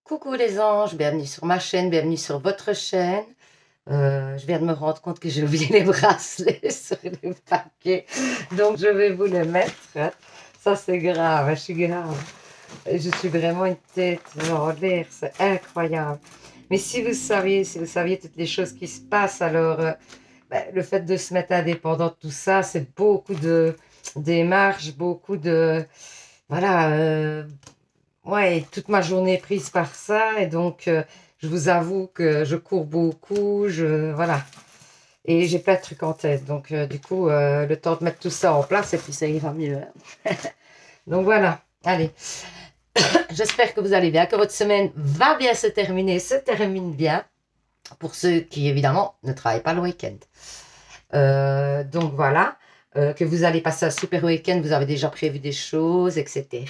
Coucou les anges, bienvenue sur ma chaîne, bienvenue sur votre chaîne. Je viens de me rendre compte que j'ai oublié les bracelets sur le paquet, donc je vais vous les mettre. Ça c'est grave, je suis grave. Je suis vraiment une tête en l'air, c'est incroyable. Mais si vous saviez toutes les choses qui se passent, alors le fait de se mettre indépendant de tout ça, c'est beaucoup de démarches, beaucoup de... Voilà, ouais, toute ma journée est prise par ça et donc je vous avoue que je cours beaucoup, voilà, et j'ai plein de trucs en tête. Donc du coup, le temps de mettre tout ça en place et puis ça ira mieux, hein. Donc voilà, allez, j'espère que vous allez bien, que votre semaine va bien se terminer, se termine bien pour ceux qui évidemment ne travaillent pas le week-end. Donc voilà. Que vous allez passer un super week-end, vous avez déjà prévu des choses, etc.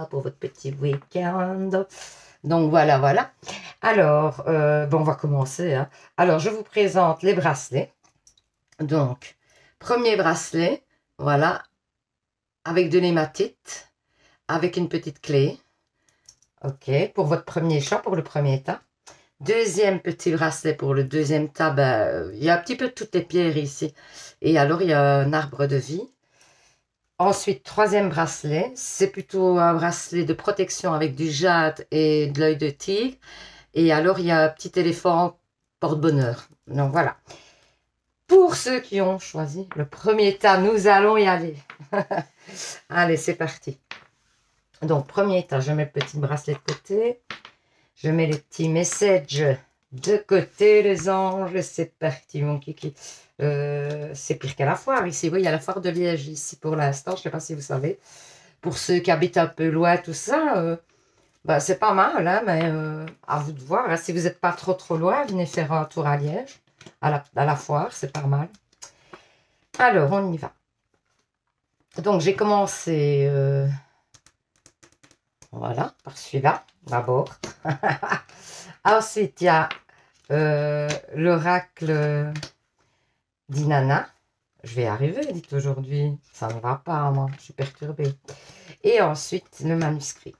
pour votre petit week-end. Donc voilà, voilà. Alors, bon, on va commencer, hein. Alors, je vous présente les bracelets. Donc, premier bracelet, voilà, avec de l'hématite, avec une petite clé. Ok, pour votre premier chat, pour le premier tas. Deuxième petit bracelet pour le deuxième tas, ben, il y a un petit peu de toutes les pierres ici. Et alors, il y a un arbre de vie. Ensuite, troisième bracelet, c'est plutôt un bracelet de protection avec du jade et de l'œil de tigre. Et alors, il y a un petit éléphant porte-bonheur. Donc, voilà. Pour ceux qui ont choisi le premier tas, nous allons y aller. Allez, c'est parti. Donc, premier tas, je mets le petit bracelet de côté. Je mets les petits messages de côté, les anges. C'est parti, mon kiki. C'est pire qu'à la foire ici. Oui, il y a la foire de Liège ici pour l'instant. Je ne sais pas si vous savez. Pour ceux qui habitent un peu loin, tout ça, bah, c'est pas mal, hein, mais à vous de voir, hein. Si vous n'êtes pas trop loin, venez faire un tour à Liège, à la foire, c'est pas mal. Alors, on y va. Donc, j'ai commencé, voilà, par celui-là, d'abord. Ensuite, il y a l'oracle d'Inanna. Je vais arriver, dites aujourd'hui. Ça ne va pas, moi, je suis perturbée. Et ensuite, le manuscrit.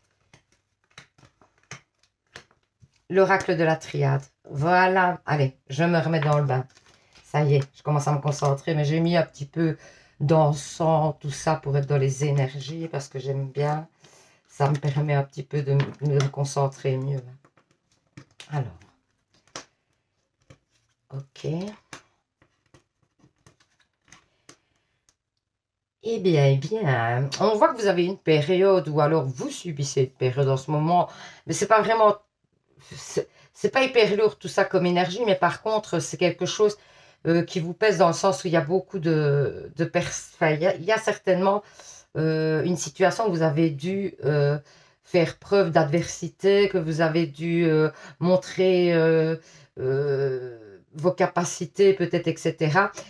L'oracle de la triade. Voilà. Allez, je me remets dans le bain. Ça y est, je commence à me concentrer, mais j'ai mis un petit peu d'encens, tout ça, pour être dans les énergies, parce que j'aime bien. Ça me permet un petit peu de me concentrer mieux. Alors. Ok. Eh bien, on voit que vous avez une période, ou alors vous subissez une période en ce moment, mais c'est pas vraiment, c'est pas hyper lourd tout ça comme énergie, mais par contre, c'est quelque chose qui vous pèse dans le sens où il y a beaucoup enfin, il y a certainement une situation où vous avez dû faire preuve d'adversité, que vous avez dû montrer vos capacités peut-être, etc.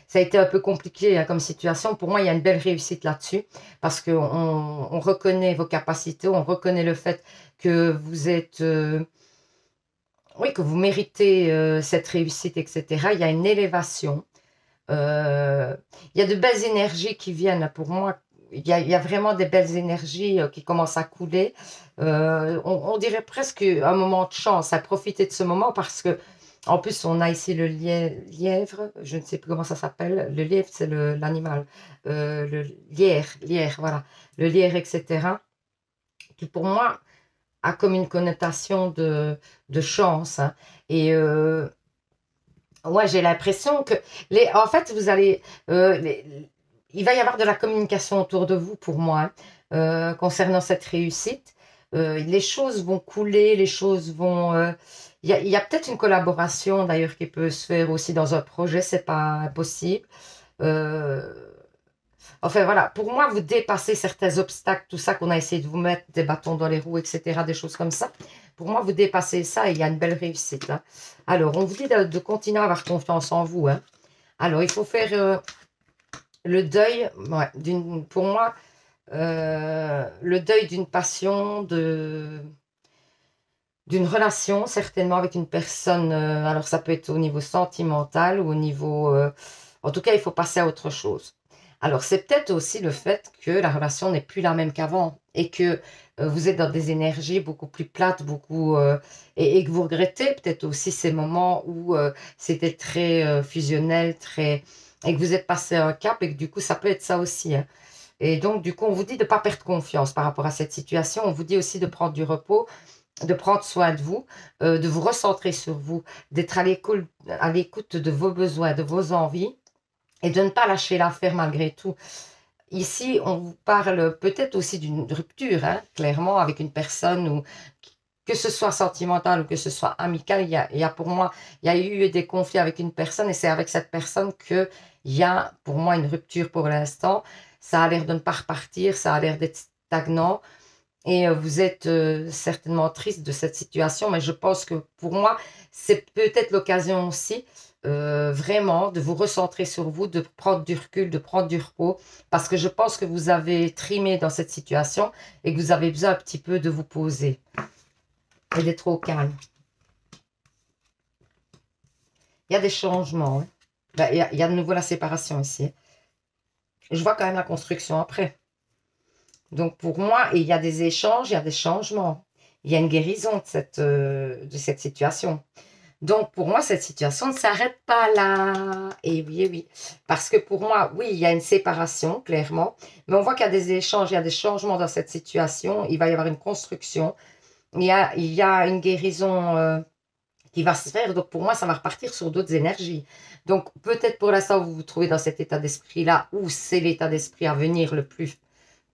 Ça a été un peu compliqué, hein, comme situation. Pour moi, il y a une belle réussite là-dessus parce qu'on on reconnaît vos capacités, on reconnaît le fait que vous êtes... oui, que vous méritez cette réussite, etc. Il y a une élévation. Il y a de belles énergies qui viennent pour moi. Il y a vraiment des belles énergies qui commencent à couler. On dirait presque un moment de chance, à profiter de ce moment parce que, en plus, on a ici le lièvre, je ne sais plus comment ça s'appelle. Le lièvre, c'est l'animal. Le lierre, voilà. Le lierre, etc. Qui pour moi a comme une connotation de chance, hein. Et ouais, j'ai l'impression que en fait, vous allez, il va y avoir de la communication autour de vous pour moi, hein, concernant cette réussite. Les choses vont couler, les choses vont. Il y a peut-être une collaboration d'ailleurs qui peut se faire aussi dans un projet, c'est pas impossible. Euh, Enfin voilà, pour moi, vous dépassez certains obstacles, tout ça qu'on a essayé de vous mettre, des bâtons dans les roues, etc., des choses comme ça. Pour moi, vous dépassez ça et il y a une belle réussite là. Alors, on vous dit de continuer à avoir confiance en vous, hein. Alors, il faut faire le deuil, ouais, pour moi, le deuil d'une passion, d'une relation, certainement avec une personne. Alors, ça peut être au niveau sentimental ou au niveau... en tout cas, il faut passer à autre chose. Alors, c'est peut-être aussi le fait que la relation n'est plus la même qu'avant et que vous êtes dans des énergies beaucoup plus plates, et que vous regrettez peut-être aussi ces moments où c'était très fusionnel, et que vous êtes passé un cap et que du coup, ça peut être ça aussi, hein. Et donc, du coup, on vous dit de ne pas perdre confiance par rapport à cette situation. On vous dit aussi de prendre du repos, de prendre soin de vous recentrer sur vous, d'être à l'écoute de vos besoins, de vos envies et de ne pas lâcher l'affaire malgré tout. Ici, on vous parle peut-être aussi d'une rupture, hein, clairement, avec une personne, ou que ce soit sentimental ou que ce soit amical. Pour moi, il y a eu des conflits avec une personne et c'est avec cette personne qu'il y a pour moi une rupture pour l'instant. Ça a l'air de ne pas repartir, ça a l'air d'être stagnant. Et vous êtes certainement triste de cette situation, mais je pense que pour moi, c'est peut-être l'occasion aussi vraiment de vous recentrer sur vous, de prendre du recul, de prendre du repos, parce que je pense que vous avez trimé dans cette situation et que vous avez besoin un petit peu de vous poser et d'être au calme. Il y a des changements, hein. Ben, il y a de nouveau la séparation ici. Je vois quand même la construction après. Donc pour moi, il y a des échanges, il y a des changements. Il y a une guérison de cette situation. Donc pour moi, cette situation ne s'arrête pas là. Et oui, oui. Parce que pour moi, oui, il y a une séparation, clairement. Mais on voit qu'il y a des échanges, il y a des changements dans cette situation. Il va y avoir une construction. Il y a une guérison qui va se faire. Donc pour moi, ça va repartir sur d'autres énergies. Donc peut-être pour l'instant, vous vous trouvez dans cet état d'esprit-là, où c'est l'état d'esprit à venir le plus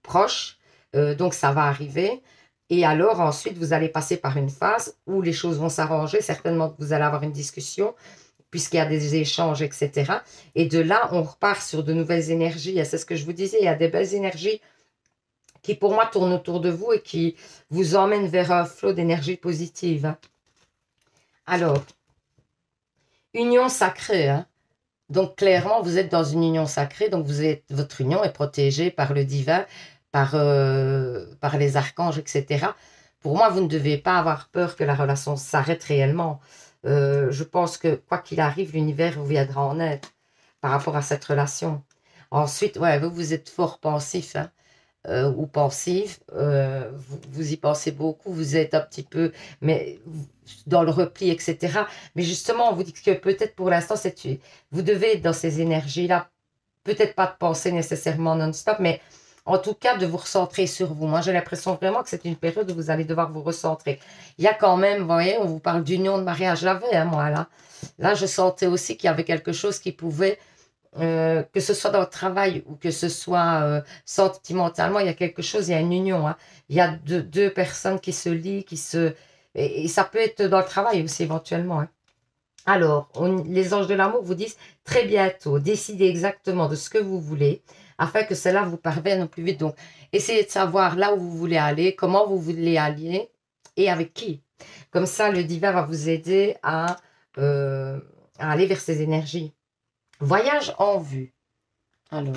proche, donc ça va arriver. Et alors ensuite, vous allez passer par une phase où les choses vont s'arranger. Certainement que vous allez avoir une discussion, puisqu'il y a des échanges, etc. Et de là, on repart sur de nouvelles énergies. Et c'est ce que je vous disais, il y a des belles énergies qui, pour moi, tournent autour de vous et qui vous emmènent vers un flot d'énergie positive, hein. Alors, union sacrée, hein. Donc, clairement, vous êtes dans une union sacrée. Donc, votre union est protégée par le divin, par les archanges, etc. Pour moi, vous ne devez pas avoir peur que la relation s'arrête réellement. Je pense que, quoi qu'il arrive, l'univers vous viendra en aide par rapport à cette relation. Ensuite, ouais, vous êtes fort pensif, hein, ou pensive. Vous y pensez beaucoup. Vous êtes un petit peu dans le repli, etc. Mais justement, on vous dit que peut-être pour l'instant, vous devez être dans ces énergies-là. Peut-être pas de penser nécessairement non-stop, mais en tout cas, de vous recentrer sur vous. Moi, j'ai l'impression vraiment que c'est une période où vous allez devoir vous recentrer. Il y a quand même, vous voyez, on vous parle d'union, de mariage. J'avais, hein, moi, là. Là, je sentais aussi qu'il y avait quelque chose qui pouvait, que ce soit dans le travail ou que ce soit sentimentalement, il y a quelque chose, il y a une union, hein. Il y a deux personnes qui se lient, et ça peut être dans le travail aussi, éventuellement, hein. Alors, les anges de l'amour vous disent très bientôt, décidez exactement de ce que vous voulez afin que cela vous parvienne au plus vite. Donc, essayez de savoir là où vous voulez aller, comment vous voulez aller et avec qui. Comme ça, le divin va vous aider à aller vers ces énergies. Voyage en vue. Alors,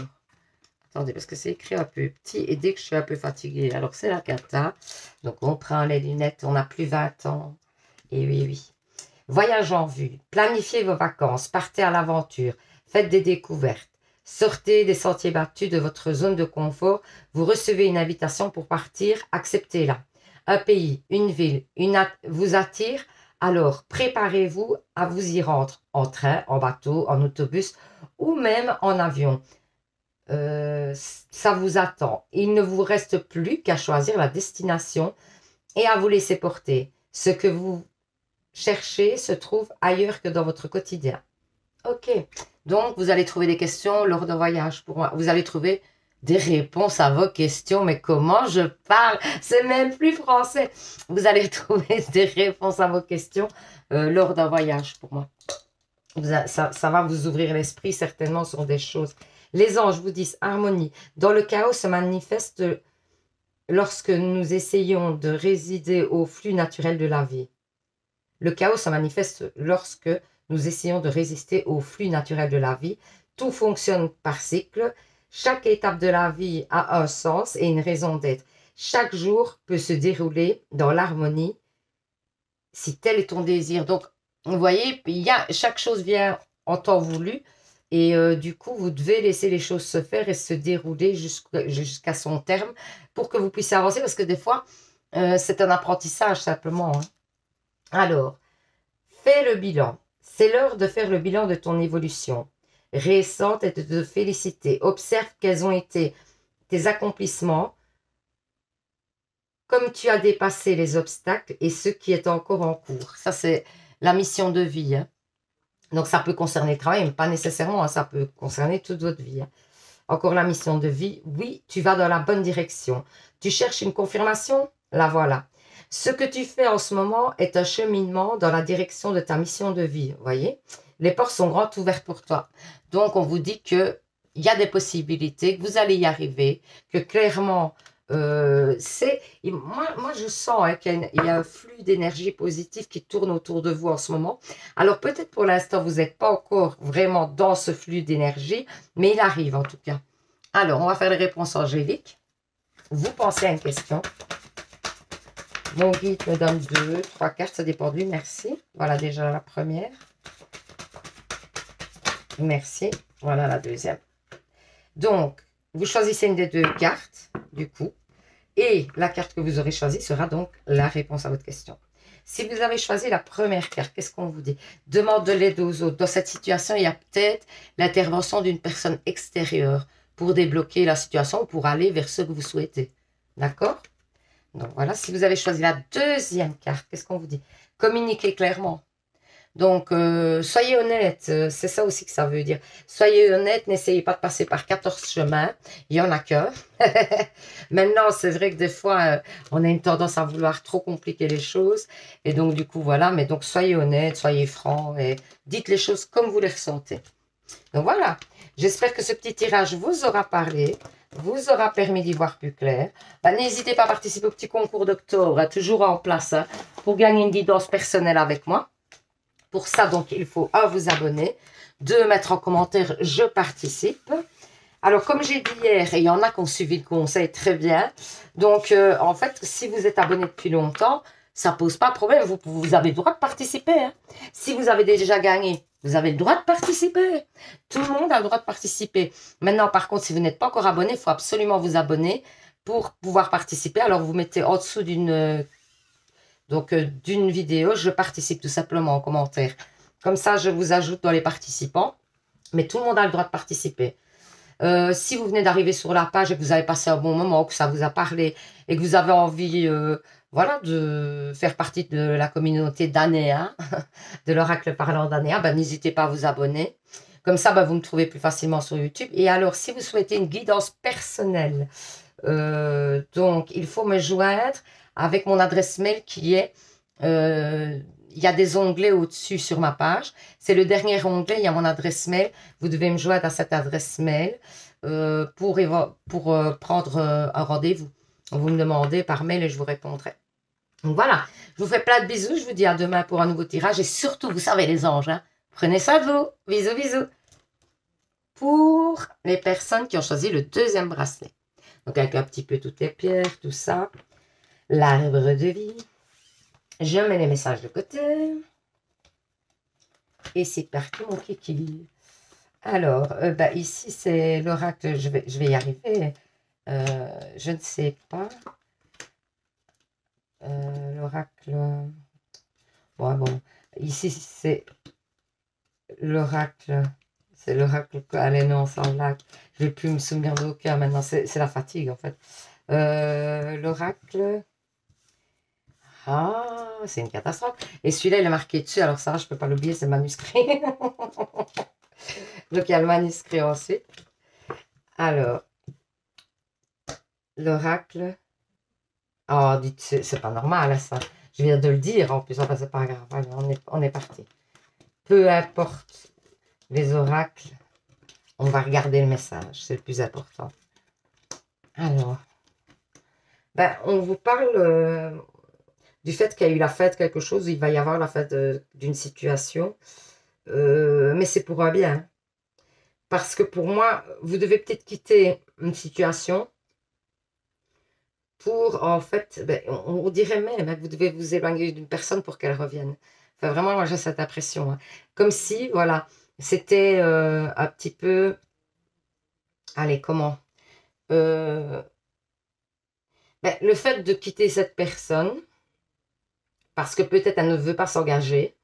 attendez, parce que c'est écrit un peu petit et dès que je suis un peu fatiguée, alors c'est la cata. Donc, on prend les lunettes, on n'a plus 20 ans. Et oui, oui. Voyage en vue, planifiez vos vacances, partez à l'aventure, faites des découvertes, sortez des sentiers battus de votre zone de confort, vous recevez une invitation pour partir, acceptez-la. Un pays, une ville, vous attire, alors préparez-vous à vous y rendre en train, en bateau, en autobus ou même en avion. Ça vous attend. Il ne vous reste plus qu'à choisir la destination et à vous laisser porter. Ce que vous chercher se trouve ailleurs que dans votre quotidien. Ok, donc vous allez trouver des questions lors d'un voyage. Pour moi, vous allez trouver des réponses à vos questions. Mais comment je parle? C'est même plus français. Vous allez trouver des réponses à vos questions lors d'un voyage pour moi. Ça va vous ouvrir l'esprit certainement sur des choses. Les anges vous disent harmonie. Dans le chaos se manifeste lorsque nous essayons de résider au flux naturel de la vie. Le chaos se manifeste lorsque nous essayons de résister au flux naturel de la vie. Tout fonctionne par cycle. Chaque étape de la vie a un sens et une raison d'être. Chaque jour peut se dérouler dans l'harmonie si tel est ton désir. Donc, vous voyez, chaque chose vient en temps voulu Et du coup, vous devez laisser les choses se faire et se dérouler jusqu'à son terme pour que vous puissiez avancer. Parce que des fois, c'est un apprentissage simplement, hein. Alors, fais le bilan. C'est l'heure de faire le bilan de ton évolution récente et de te féliciter. Observe quels ont été tes accomplissements, comme tu as dépassé les obstacles et ce qui est encore en cours. Ça, c'est la mission de vie, hein. Donc, ça peut concerner le travail, mais pas nécessairement, hein, ça peut concerner toute votre vie, hein. Encore la mission de vie. Oui, tu vas dans la bonne direction. Tu cherches une confirmation? La voilà. Ce que tu fais en ce moment est un cheminement dans la direction de ta mission de vie. Vous voyez? Les portes sont grandes ouvertes pour toi. Donc, on vous dit qu'il y a des possibilités, que vous allez y arriver, que clairement, moi, je sens, hein, qu'il y a un flux d'énergie positive qui tourne autour de vous en ce moment. Alors, peut-être pour l'instant, vous n'êtes pas encore vraiment dans ce flux d'énergie, mais il arrive en tout cas. Alors, on va faire les réponses angéliques. Vous pensez à une question. Mon guide me donne 2, 3 cartes, ça dépend de lui, merci. Voilà déjà la première. Merci. Voilà la deuxième. Donc, vous choisissez une des 2 cartes, du coup. Et la carte que vous aurez choisie sera donc la réponse à votre question. Si vous avez choisi la première carte, qu'est-ce qu'on vous dit? Demande de l'aide aux autres. Dans cette situation, il y a peut-être l'intervention d'une personne extérieure pour débloquer la situation ou pour aller vers ce que vous souhaitez. D'accord? Donc voilà, si vous avez choisi la deuxième carte, qu'est-ce qu'on vous dit? Communiquez clairement. Donc, soyez honnête, c'est ça aussi que ça veut dire. Soyez honnête, n'essayez pas de passer par 14 chemins, il y en a qu'un. Maintenant, c'est vrai que des fois, on a une tendance à vouloir trop compliquer les choses. Et donc, du coup, voilà, mais donc soyez honnête, soyez franc et dites les choses comme vous les ressentez. Donc voilà, j'espère que ce petit tirage vous aura parlé, vous aura permis d'y voir plus clair. N'hésitez pas à participer au petit concours d'octobre, hein, toujours en place, hein, pour gagner une guidance personnelle avec moi. Pour ça, donc, il faut 1, vous abonner, 2, mettre en commentaire « Je participe ». Alors, comme j'ai dit hier, et il y en a qui ont suivi le conseil très bien, donc, en fait, si vous êtes abonné depuis longtemps, ça ne pose pas de problème, vous avez le droit de participer, hein. Si vous avez déjà gagné, vous avez le droit de participer. Tout le monde a le droit de participer. Maintenant, par contre, si vous n'êtes pas encore abonné, il faut absolument vous abonner pour pouvoir participer. Alors, vous mettez en dessous d'une vidéo, je participe tout simplement en commentaire. Comme ça, je vous ajoute dans les participants. Mais tout le monde a le droit de participer. Si vous venez d'arriver sur la page et que vous avez passé un bon moment, que ça vous a parlé et que vous avez envie voilà, de faire partie de la communauté d'Anéa, de l'oracle parlant d'Anéa, n'hésitez pas à vous abonner. Comme ça, vous me trouvez plus facilement sur YouTube. Et alors, si vous souhaitez une guidance personnelle, donc, il faut me joindre avec mon adresse mail qui est... il y a des onglets au-dessus sur ma page. C'est le dernier onglet, il y a mon adresse mail. Vous devez me joindre à cette adresse mail pour prendre un rendez-vous. Vous me demandez par mail et je vous répondrai. Donc voilà, je vous fais plein de bisous. Je vous dis à demain pour un nouveau tirage. Et surtout, vous savez les anges, hein, prenez soin de vous. Bisous, bisous. Pour les personnes qui ont choisi le deuxième bracelet. Donc avec un petit peu toutes les pierres, tout ça. L'arbre de vie. Je mets les messages de côté. Et c'est parti, mon kiki. Alors, ici, c'est l'oracle. Je vais y arriver. Je ne sais pas. L'oracle. Bon. Ici, c'est l'oracle. C'est l'oracle. Allez, non, sans blague. Je ne vais plus me souvenir d'aucun maintenant. C'est la fatigue, en fait. L'oracle. Ah, c'est une catastrophe. Et celui-là, il est marqué dessus. Alors ça, je ne peux pas l'oublier, c'est le manuscrit. Donc, il y a le manuscrit ensuite. Alors, l'oracle. Oh, dites, c'est pas normal, ça. Je viens de le dire, en plus. Enfin, c'est pas grave. Allez, on est parti. Peu importe les oracles, on va regarder le message. C'est le plus important. Alors, on vous parle... du fait qu'il y a eu la fête, quelque chose, il va y avoir la fête d'une situation. Mais c'est pour un bien. Parce que pour moi, vous devez peut-être quitter une situation pour, en fait, on dirait même que vous devez vous éloigner d'une personne pour qu'elle revienne. Enfin, vraiment, moi, j'ai cette impression. Hein. Comme si, voilà, c'était un petit peu, allez, comment ben, le fait de quitter cette personne, parce que peut-être elle ne veut pas s'engager,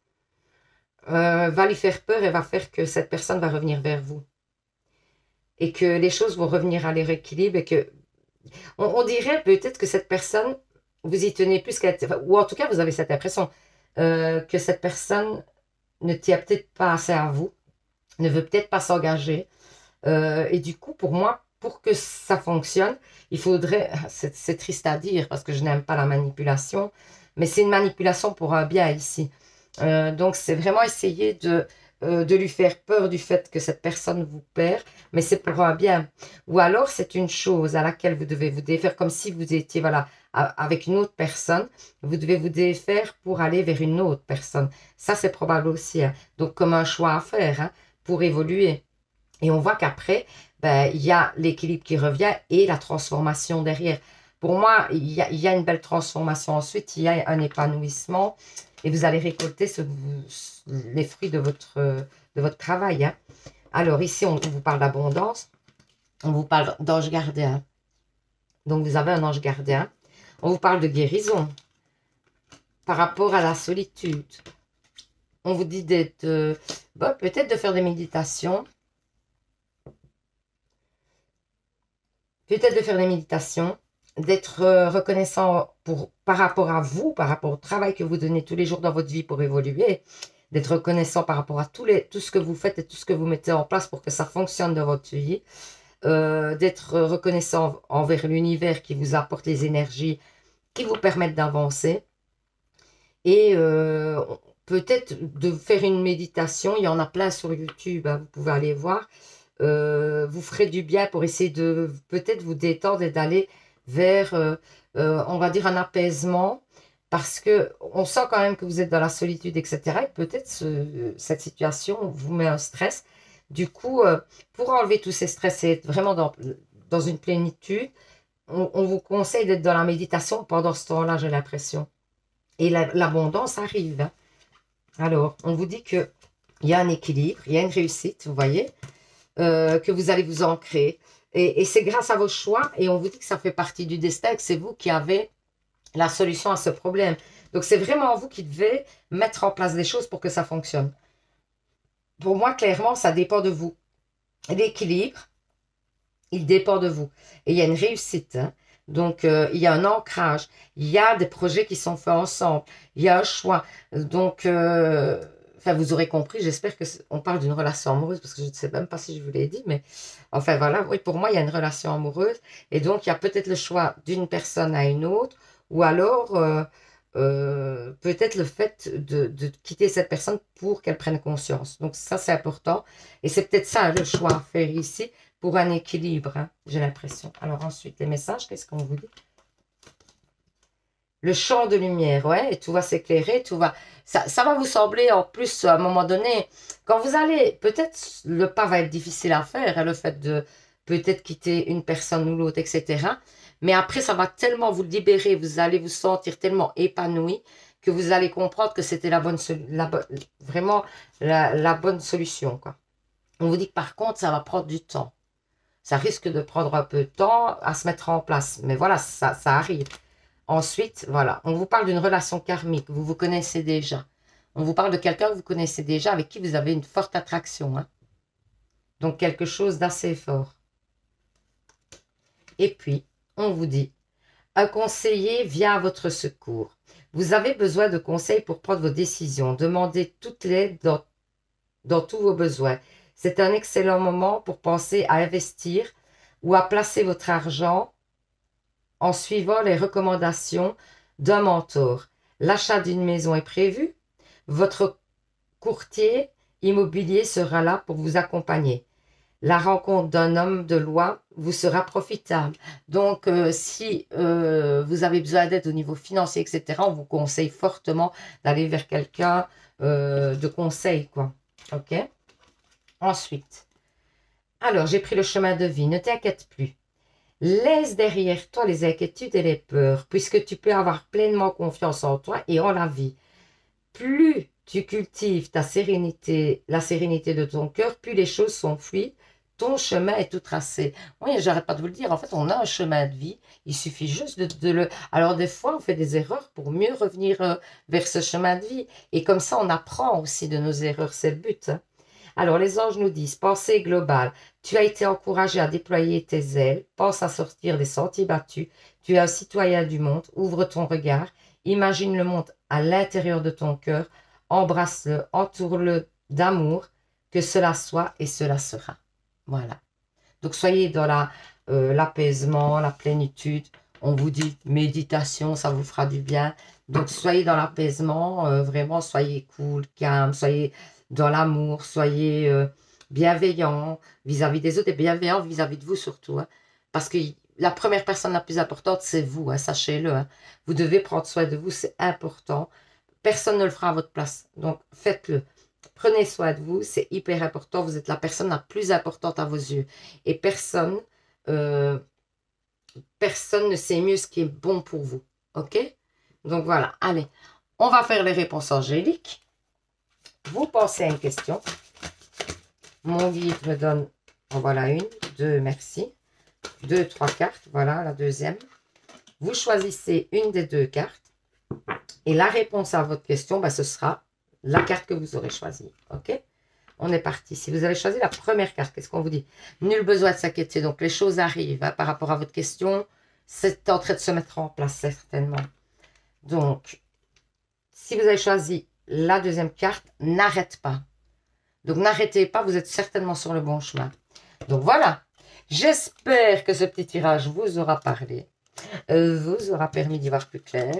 va lui faire peur et va faire que cette personne va revenir vers vous. Et que les choses vont revenir à leur équilibre et que on dirait peut-être que cette personne, vous y tenez plus qu'à... Ou en tout cas, vous avez cette impression que cette personne ne tient peut-être pas assez à vous, ne veut peut-être pas s'engager. Et du coup, pour moi, pour que ça fonctionne, il faudrait... C'est triste à dire parce que je n'aime pas la manipulation, mais c'est une manipulation pour un bien ici. Donc, c'est vraiment essayer de lui faire peur du fait que cette personne vous perd, mais c'est pour un bien. Ou alors, c'est une chose à laquelle vous devez vous défaire, comme si vous étiez, voilà, avec une autre personne, vous devez vous défaire pour aller vers une autre personne. Ça, c'est probable aussi, hein. Donc, comme un choix à faire, hein, pour évoluer. Et on voit qu'après, ben, il y a l'équilibre qui revient et la transformation derrière. Pour moi, il y a une belle transformation ensuite, il y a un épanouissement et vous allez récolter les fruits de votre travail, hein. Alors ici, on vous parle d'abondance, on vous parle d'ange gardien. Donc vous avez un ange gardien. On vous parle de guérison par rapport à la solitude. On vous dit d'être, bon, peut-être de faire des méditations. Peut-être de faire des méditations, d'être reconnaissant par rapport à vous, par rapport au travail que vous donnez tous les jours dans votre vie pour évoluer, d'être reconnaissant par rapport à tout ce que vous faites et tout ce que vous mettez en place pour que ça fonctionne dans votre vie, d'être reconnaissant envers l'univers qui vous apporte les énergies qui vous permettent d'avancer et peut-être de faire une méditation, il y en a plein sur YouTube, hein, vous pouvez aller voir. Vous ferez du bien pour essayer de peut-être vous détendre et d'aller vers, on va dire, un apaisement, parce que on sent quand même que vous êtes dans la solitude, etc. Et peut-être cette situation vous met un stress. Du coup, pour enlever tous ces stress et être vraiment dans une plénitude, on vous conseille d'être dans la méditation pendant ce temps-là, j'ai l'impression. Et l'abondance arrive, hein. Alors, on vous dit qu'il y a un équilibre, il y a une réussite, vous voyez, que vous allez vous ancrer. Et c'est grâce à vos choix, et on vous dit que ça fait partie du destin, que c'est vous qui avez la solution à ce problème. Donc c'est vraiment vous qui devez mettre en place des choses pour que ça fonctionne. Pour moi, clairement, ça dépend de vous. L'équilibre, il dépend de vous. Et il y a une réussite, hein. Donc, il y a un ancrage. Il y a des projets qui sont faits ensemble. Il y a un choix. Donc, enfin, vous aurez compris, j'espère qu'on parle d'une relation amoureuse, parce que je ne sais même pas si je vous l'ai dit, mais enfin voilà, oui, pour moi, il y a une relation amoureuse, et donc il y a peut-être le choix d'une personne à une autre, ou alors peut-être le fait de quitter cette personne pour qu'elle prenne conscience. Donc ça, c'est important, et c'est peut-être ça le choix à faire ici, pour un équilibre, hein, j'ai l'impression. Alors ensuite, les messages, qu'est-ce qu'on vous dit? Le champ de lumière, ouais, et tout va s'éclairer, tout va... Ça va vous sembler, en plus, à un moment donné, quand vous allez, peut-être le pas va être difficile à faire, hein, le fait de peut-être quitter une personne ou l'autre, etc. Mais après, ça va tellement vous libérer, vous allez vous sentir tellement épanoui que vous allez comprendre que c'était vraiment la bonne solution, quoi. On vous dit que par contre, ça va prendre du temps. Ça risque de prendre un peu de temps à se mettre en place. Mais voilà, ça arrive. Ensuite, voilà, on vous parle d'une relation karmique, vous vous connaissez déjà. On vous parle de quelqu'un que vous connaissez déjà, avec qui vous avez une forte attraction, hein. Donc, quelque chose d'assez fort. Et puis, on vous dit, un conseiller vient à votre secours. Vous avez besoin de conseils pour prendre vos décisions. Demandez toute l'aide dans tous vos besoins. C'est un excellent moment pour penser à investir ou à placer votre argent en suivant les recommandations d'un mentor. L'achat d'une maison est prévu. Votre courtier immobilier sera là pour vous accompagner. La rencontre d'un homme de loi vous sera profitable. Donc, si vous avez besoin d'aide au niveau financier, etc., on vous conseille fortement d'aller vers quelqu'un de conseil, quoi. OK? Ensuite, alors, j'ai pris le chemin de vie. Ne t'inquiète plus. Laisse derrière toi les inquiétudes et les peurs, puisque tu peux avoir pleinement confiance en toi et en la vie. Plus tu cultives ta sérénité, la sérénité de ton cœur, puis les choses sont fluides, ton chemin est tout tracé. Oui, j'arrête pas de vous le dire, en fait, on a un chemin de vie, il suffit juste de le... Alors, des fois, on fait des erreurs pour mieux revenir vers ce chemin de vie, et comme ça, on apprend aussi de nos erreurs, c'est le but, hein. Alors, les anges nous disent, pensée globale, tu as été encouragé à déployer tes ailes, pense à sortir des sentiers battus, tu es un citoyen du monde, ouvre ton regard, imagine le monde à l'intérieur de ton cœur, embrasse-le, entoure-le d'amour, que cela soit et cela sera. Voilà. Donc, soyez dans l'apaisement, la plénitude. On vous dit méditation, ça vous fera du bien. Donc, soyez dans l'apaisement, vraiment, soyez cool, calme, soyez dans l'amour, soyez bienveillant vis-à-vis des autres et bienveillant vis-à-vis de vous surtout, hein. Parce que la première personne la plus importante, c'est vous, hein, sachez-le, hein. Vous devez prendre soin de vous, c'est important. Personne ne le fera à votre place, donc faites-le. Prenez soin de vous, c'est hyper important. Vous êtes la personne la plus importante à vos yeux. Et euh, personne ne sait mieux ce qui est bon pour vous. Ok? Donc voilà, allez, on va faire les réponses angéliques. Vous pensez à une question. Mon guide me donne, en voilà une, deux, merci. Deux, trois cartes, voilà la deuxième. Vous choisissez une des deux cartes. Et la réponse à votre question, ce sera la carte que vous aurez choisie. Ok? On est parti. Si vous avez choisi la première carte, qu'est-ce qu'on vous dit? Nul besoin de s'inquiéter. Donc, les choses arrivent, hein, par rapport à votre question. C'est en train de se mettre en place, certainement. Donc, si vous avez choisi la deuxième carte, n'arrête pas. Donc, n'arrêtez pas, vous êtes certainement sur le bon chemin. Donc, voilà. J'espère que ce petit tirage vous aura parlé, vous aura permis d'y voir plus clair.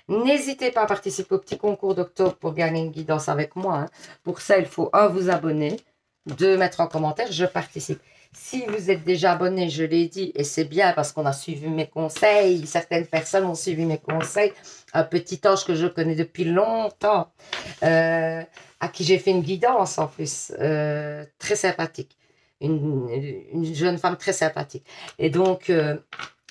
N'hésitez pas à participer au petit concours d'octobre pour gagner une guidance avec moi, hein. Pour ça, il faut 1, vous abonner, 2, mettre en commentaire, je participe. Si vous êtes déjà abonné, je l'ai dit, et c'est bien parce qu'on a suivi mes conseils, certaines personnes ont suivi mes conseils, un petit ange que je connais depuis longtemps, à qui j'ai fait une guidance en plus, très sympathique, une jeune femme très sympathique. Et donc,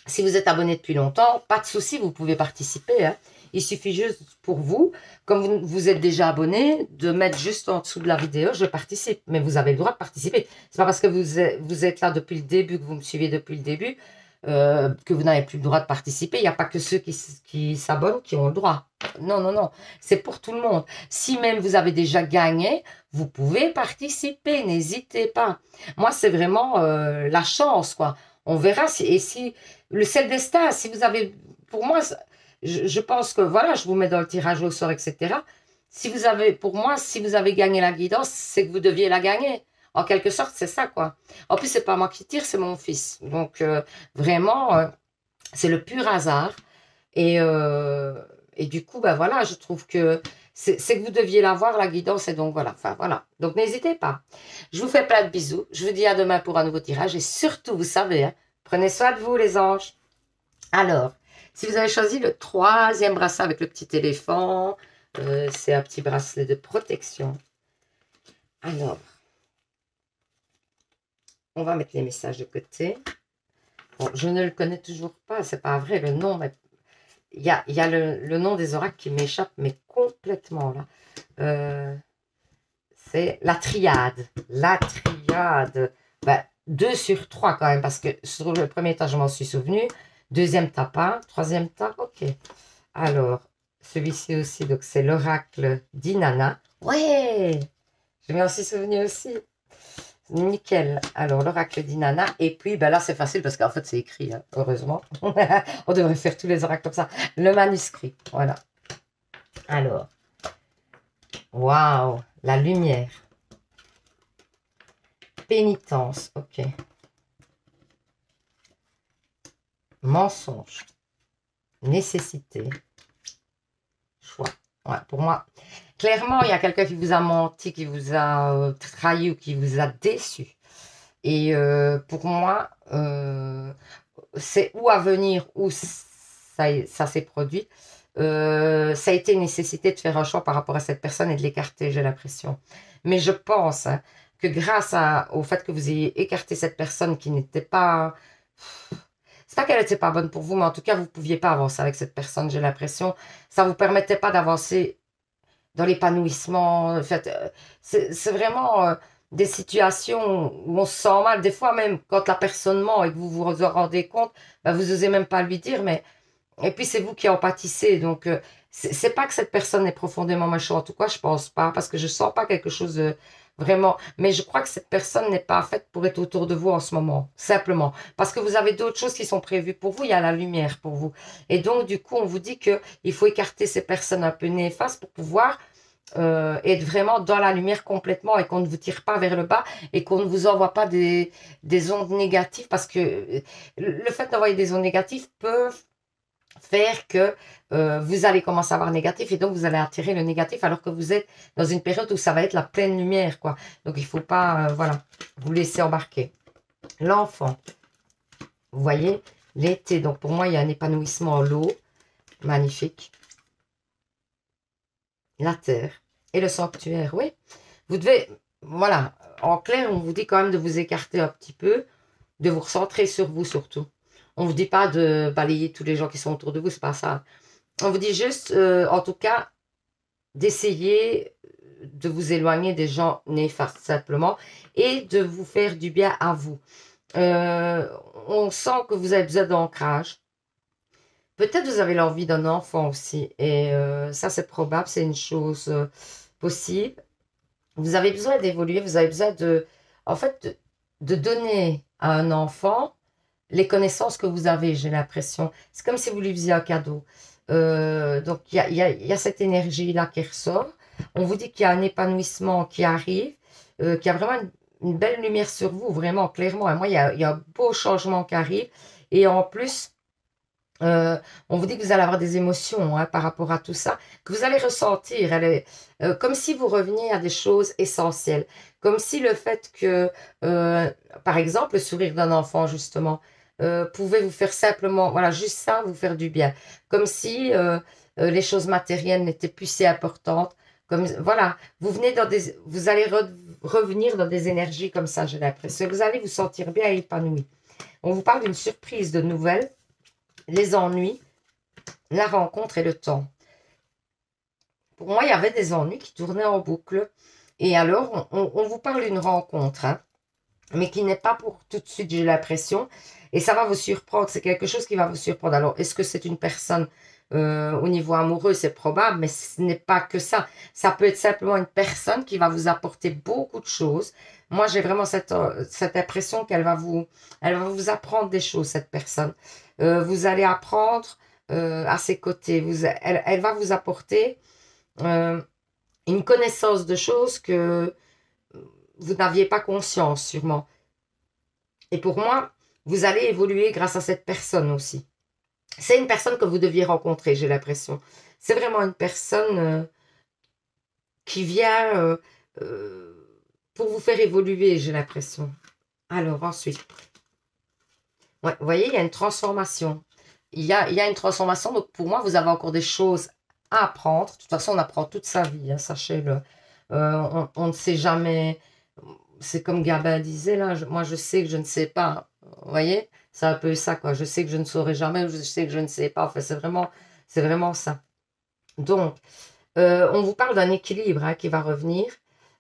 si vous êtes abonné depuis longtemps, pas de souci, vous pouvez participer, hein. Il suffit juste pour vous, comme vous êtes déjà abonné, de mettre juste en dessous de la vidéo, je participe. Mais vous avez le droit de participer. C'est pas parce que vous êtes là depuis le début, que vous me suivez depuis le début, que vous n'avez plus le droit de participer. Il n'y a pas que ceux qui s'abonnent qui ont le droit. Non, non, non. C'est pour tout le monde. Si même vous avez déjà gagné, vous pouvez participer. N'hésitez pas. Moi, c'est vraiment la chance, quoi. On verra c'est le destin. Si vous avez, pour moi, je pense que voilà, je vous mets dans le tirage au sort, etc. Pour moi, si vous avez gagné la guidance, c'est que vous deviez la gagner. En quelque sorte, c'est ça, quoi. En plus, c'est pas moi qui tire, c'est mon fils. Donc, vraiment, c'est le pur hasard. Et du coup, voilà, je trouve que c'est que vous deviez l'avoir, la guidance. Et donc, voilà. Enfin, voilà. Donc, n'hésitez pas. Je vous fais plein de bisous. Je vous dis à demain pour un nouveau tirage. Et surtout, vous savez, hein, prenez soin de vous, les anges. Alors, si vous avez choisi le 3e bracelet avec le petit éléphant, c'est un petit bracelet de protection. Alors, on va mettre les messages de côté. Bon, je ne le connais toujours pas, c'est pas vrai le nom, mais il y a le nom des oracles qui m'échappe, mais complètement là. C'est la triade. La triade. 2 sur 3 quand même, parce que sur le premier tas, je m'en suis souvenu. Deuxième tas, pas. Troisième tas, ok. Alors, celui-ci aussi, donc c'est l'oracle d'Inanna. Ouais, je m'en suis souvenu aussi. Nickel. Alors, l'oracle d'Inanna. Et puis, là, c'est facile parce qu'en fait, c'est écrit, hein, heureusement. On devrait faire tous les oracles comme ça. Le manuscrit, voilà. Alors, waouh, la lumière. Pénitence, ok. Mensonge. Nécessité. Choix. Ouais, pour moi, clairement, il y a quelqu'un qui vous a menti, qui vous a trahi ou qui vous a déçu. Et pour moi, c'est ou à venir ou ça s'est produit. Ça a été une nécessité de faire un choix par rapport à cette personne et de l'écarter, j'ai l'impression. Mais je pense, hein, que grâce au fait que vous ayez écarté cette personne qui n'était pas... C'est pas qu'elle n'était pas bonne pour vous, mais en tout cas, vous ne pouviez pas avancer avec cette personne, j'ai l'impression. Ça ne vous permettait pas d'avancer dans l'épanouissement. En fait, c'est vraiment des situations où on se sent mal. Des fois même, quand la personne ment et que vous vous en rendez compte, ben, vous osez même pas lui dire, mais et puis c'est vous qui en pâtissez. Donc, c'est pas que cette personne est profondément méchante. En tout cas, je pense pas, parce que je sens pas quelque chose de vraiment. Mais je crois que cette personne n'est pas faite pour être autour de vous en ce moment, simplement. Parce que vous avez d'autres choses qui sont prévues pour vous. Il y a la lumière pour vous. Et donc, du coup, on vous dit que il faut écarter ces personnes un peu néfastes pour pouvoir être vraiment dans la lumière complètement et qu'on ne vous tire pas vers le bas et qu'on ne vous envoie pas des ondes négatives, parce que le fait d'envoyer des ondes négatives peut faire que vous allez commencer à avoir négatif et donc vous allez attirer le négatif alors que vous êtes dans une période où ça va être la pleine lumière, quoi. Donc il faut pas, voilà, vous laisser embarquer. L'enfant, vous voyez, l'été, donc pour moi il y a un épanouissement en l'eau, magnifique. La terre et le sanctuaire, oui. Vous devez, voilà, en clair, on vous dit quand même de vous écarter un petit peu, de vous recentrer sur vous surtout. On vous dit pas de balayer tous les gens qui sont autour de vous, c'est pas ça. On vous dit juste, en tout cas, d'essayer de vous éloigner des gens néfastes, simplement, et de vous faire du bien à vous. On sent que vous avez besoin d'ancrage. Peut-être vous avez l'envie d'un enfant aussi, et ça c'est probable, c'est une chose possible. Vous avez besoin d'évoluer, vous avez besoin de, en fait, de donner à un enfant les connaissances que vous avez, j'ai l'impression. C'est comme si vous lui faisiez un cadeau. Donc, il y a cette énergie-là qui ressort. On vous dit qu'il y a un épanouissement qui arrive, qu'il y a vraiment une belle lumière sur vous, vraiment, clairement. Et moi, il y a un beau changement qui arrive. Et en plus, on vous dit que vous allez avoir des émotions hein, par rapport à tout ça, que vous allez ressentir, comme si vous reveniez à des choses essentielles, comme si le fait que, par exemple, le sourire d'un enfant, justement, pouvait vous faire simplement, voilà, juste ça, vous faire du bien, comme si les choses matérielles n'étaient plus si importantes, comme, voilà, vous allez revenir dans des énergies comme ça, j'ai l'impression, vous allez vous sentir bien et épanoui. On vous parle d'une surprise de nouvelles, les ennuis, la rencontre et le temps. Pour moi, il y avait des ennuis qui tournaient en boucle. Et alors, on vous parle d'une rencontre, hein, mais qui n'est pas pour tout de suite, j'ai l'impression. Et ça va vous surprendre. C'est quelque chose qui va vous surprendre. Alors, est-ce que c'est une personne au niveau amoureux? C'est probable, mais ce n'est pas que ça. Ça peut être simplement une personne qui va vous apporter beaucoup de choses. Moi, j'ai vraiment cette impression qu'elle va vous apprendre des choses, cette personne. Vous allez apprendre à ses côtés. Elle va vous apporter une connaissance de choses que vous n'aviez pas conscience, sûrement. Et pour moi, vous allez évoluer grâce à cette personne aussi. C'est une personne que vous deviez rencontrer, j'ai l'impression. C'est vraiment une personne qui vient pour vous faire évoluer, j'ai l'impression. Alors, ensuite, ouais, vous voyez, il y a une transformation. Il y a une transformation, donc pour moi, vous avez encore des choses à apprendre. De toute façon, on apprend toute sa vie, hein, sachez-le. On ne sait jamais. C'est comme Gabin disait, là, moi je sais que je ne sais pas. Vous voyez? C'est un peu ça, quoi. Je sais que je ne saurai jamais, ou je sais que je ne sais pas. Enfin, c'est vraiment ça. Donc, on vous parle d'un équilibre hein, qui va revenir.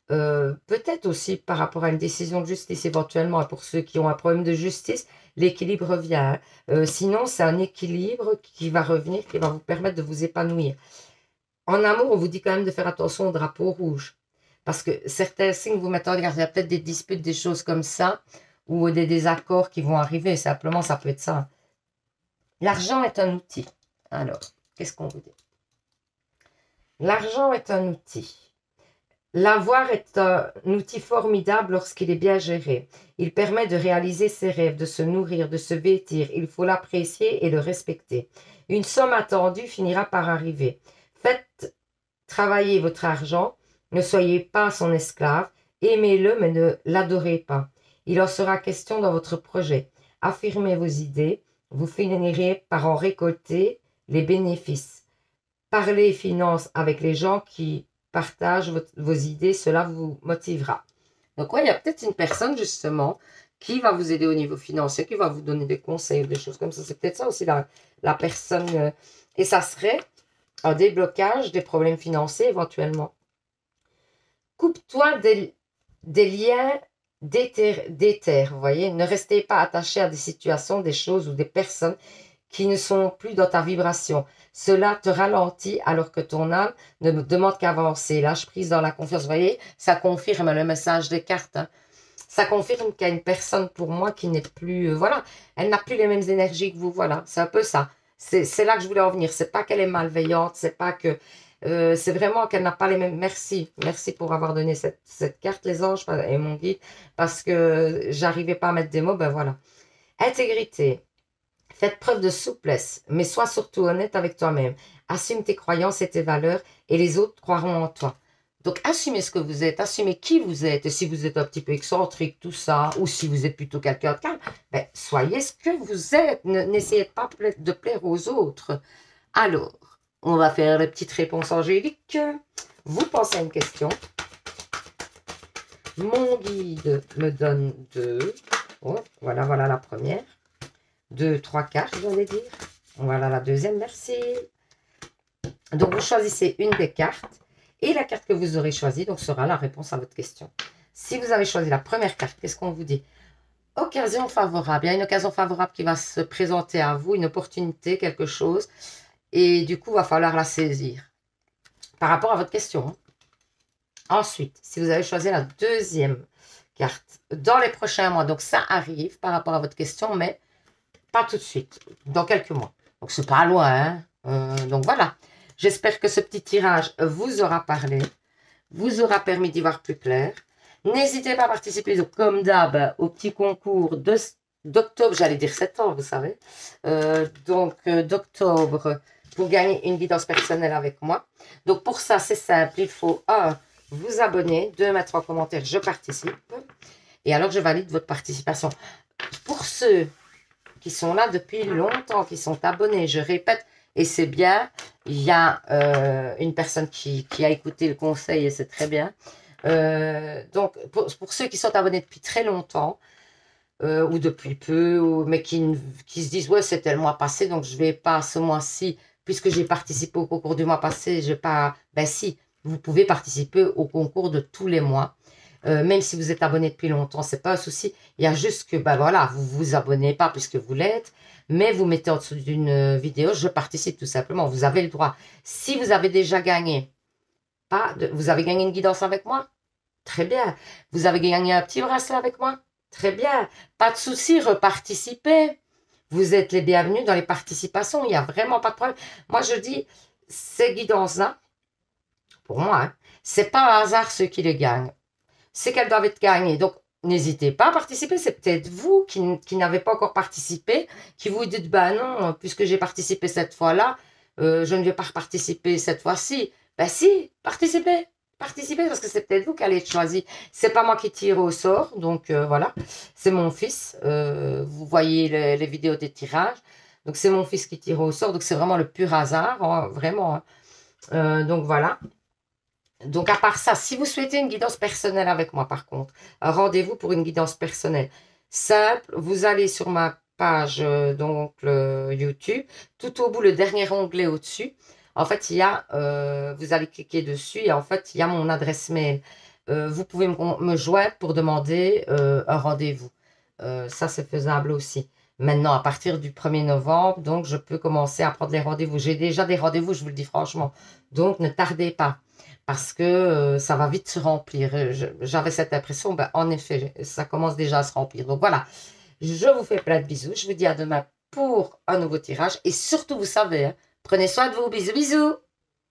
Peut-être aussi par rapport à une décision de justice éventuellement, pour ceux qui ont un problème de justice, l'équilibre revient. Sinon, c'est un équilibre qui va revenir, qui va vous permettre de vous épanouir. En amour, on vous dit quand même de faire attention au drapeau rouge. Parce que certains signes vous mettent en garde, il y a peut-être des disputes, des choses comme ça, ou des désaccords qui vont arriver. Simplement, ça peut être ça. L'argent est un outil. Alors, qu'est-ce qu'on vous dit? L'argent est un outil. L'avoir est un outil formidable lorsqu'il est bien géré. Il permet de réaliser ses rêves, de se nourrir, de se vêtir. Il faut l'apprécier et le respecter. Une somme attendue finira par arriver. Faites travailler votre argent. Ne soyez pas son esclave. Aimez-le, mais ne l'adorez pas. Il en sera question dans votre projet. Affirmez vos idées. Vous finirez par en récolter les bénéfices. Parlez finances avec les gens qui partagent vos idées, cela vous motivera. Donc, ouais, il y a peut-être une personne, justement, qui va vous aider au niveau financier, qui va vous donner des conseils, des choses comme ça. C'est peut-être ça aussi, la personne. Et ça serait un déblocage des problèmes financiers éventuellement. Coupe-toi des liens déter, vous voyez. Ne restez pas attaché à des situations, des choses ou des personnes qui ne sont plus dans ta vibration. Cela te ralentit alors que ton âme ne demande qu'avancer. Lâche prise dans la confiance. Vous voyez, ça confirme le message des cartes. Hein. Ça confirme qu'il y a une personne pour moi qui n'est plus... voilà, elle n'a plus les mêmes énergies que vous. Voilà, c'est un peu ça. C'est là que je voulais en venir. C'est pas qu'elle est malveillante, c'est pas que... c'est vraiment qu'elle n'a pas les mêmes... Merci. Merci pour avoir donné cette carte, les anges et mon guide, parce que j'arrivais pas à mettre des mots. Ben voilà. Intégrité. Faites preuve de souplesse, mais sois surtout honnête avec toi-même. Assume tes croyances et tes valeurs et les autres croiront en toi. Donc, assumez ce que vous êtes, assumez qui vous êtes. Et si vous êtes un petit peu excentrique, tout ça, ou si vous êtes plutôt quelqu'un de calme, ben, soyez ce que vous êtes. N'essayez pas de plaire aux autres. Alors, on va faire la petite réponse angélique. Vous pensez à une question. Mon guide me donne 2. Oh, voilà la première. 2, 3 cartes, j'allais dire. Voilà la deuxième, merci. Donc, vous choisissez une des cartes. Et la carte que vous aurez choisie, donc, sera la réponse à votre question. Si vous avez choisi la première carte, qu'est-ce qu'on vous dit? Occasion favorable. Il y a une occasion favorable qui va se présenter à vous, une opportunité, quelque chose. Et du coup, il va falloir la saisir. Par rapport à votre question. Ensuite, si vous avez choisi la deuxième carte, dans les prochains mois, donc ça arrive par rapport à votre question, mais pas tout de suite, dans quelques mois. Donc, c'est pas loin. Hein. Donc, voilà. J'espère que ce petit tirage vous aura parlé, vous aura permis d'y voir plus clair. N'hésitez pas à participer, donc, comme d'hab, au petit concours d'octobre, j'allais dire septembre, vous savez. D'octobre, pour gagner une guidance personnelle avec moi. Donc, pour ça, c'est simple. Il faut, 1, vous abonner, 2, mettre en commentaire, je participe. Et alors, je valide votre participation. Pour ceux qui sont là depuis longtemps, qui sont abonnés, je répète, et c'est bien, il y a une personne qui a écouté le conseil et c'est très bien. Donc, pour ceux qui sont abonnés depuis très longtemps, ou depuis peu, mais qui se disent, ouais, c'était le mois passé, donc je ne vais pas ce mois-ci, puisque j'ai participé au concours du mois passé, je vais pas... Ben si, vous pouvez participer au concours de tous les mois. Même si vous êtes abonné depuis longtemps, c'est pas un souci. Il y a juste que, ben voilà, vous vous abonnez pas puisque vous l'êtes, mais vous mettez en dessous d'une vidéo, je participe tout simplement. Vous avez le droit. Si vous avez déjà gagné, vous avez gagné une guidance avec moi, très bien. Vous avez gagné un petit bracelet avec moi, très bien. Pas de souci, reparticipez. Vous êtes les bienvenus dans les participations. Il n'y a vraiment pas de problème. Moi, je dis, ces guidances-là, pour moi, hein, c'est pas un hasard ceux qui les gagnent. C'est qu'elles doivent être gagnées. Donc, n'hésitez pas à participer. C'est peut-être vous qui n'avez pas encore participé, qui vous dites, ben non, puisque j'ai participé cette fois-là, je ne vais pas participer cette fois-ci. Ben si, participez. Participez parce que c'est peut-être vous qui allez être choisi. C'est pas moi qui tire au sort. Donc, voilà. C'est mon fils. Vous voyez les vidéos des tirages. Donc, c'est mon fils qui tire au sort. Donc, c'est vraiment le pur hasard. Hein, vraiment. Hein. Donc, voilà. Donc, à part ça, si vous souhaitez une guidance personnelle avec moi, par contre, rendez-vous pour une guidance personnelle. Simple, vous allez sur ma page, donc YouTube, tout au bout, le dernier onglet au-dessus. En fait, il y a, vous allez cliquer dessus et en fait, il y a mon adresse mail. Vous pouvez me joindre pour demander un rendez-vous. Ça, c'est faisable aussi. Maintenant, à partir du 1er novembre, donc, je peux commencer à prendre les rendez-vous. J'ai déjà des rendez-vous, je vous le dis franchement. Donc, ne tardez pas. Parce que ça va vite se remplir. J'avais cette impression, ben, en effet, ça commence déjà à se remplir. Donc voilà, je vous fais plein de bisous. Je vous dis à demain pour un nouveau tirage. Et surtout, vous savez, hein, prenez soin de vous. Bisous, bisous.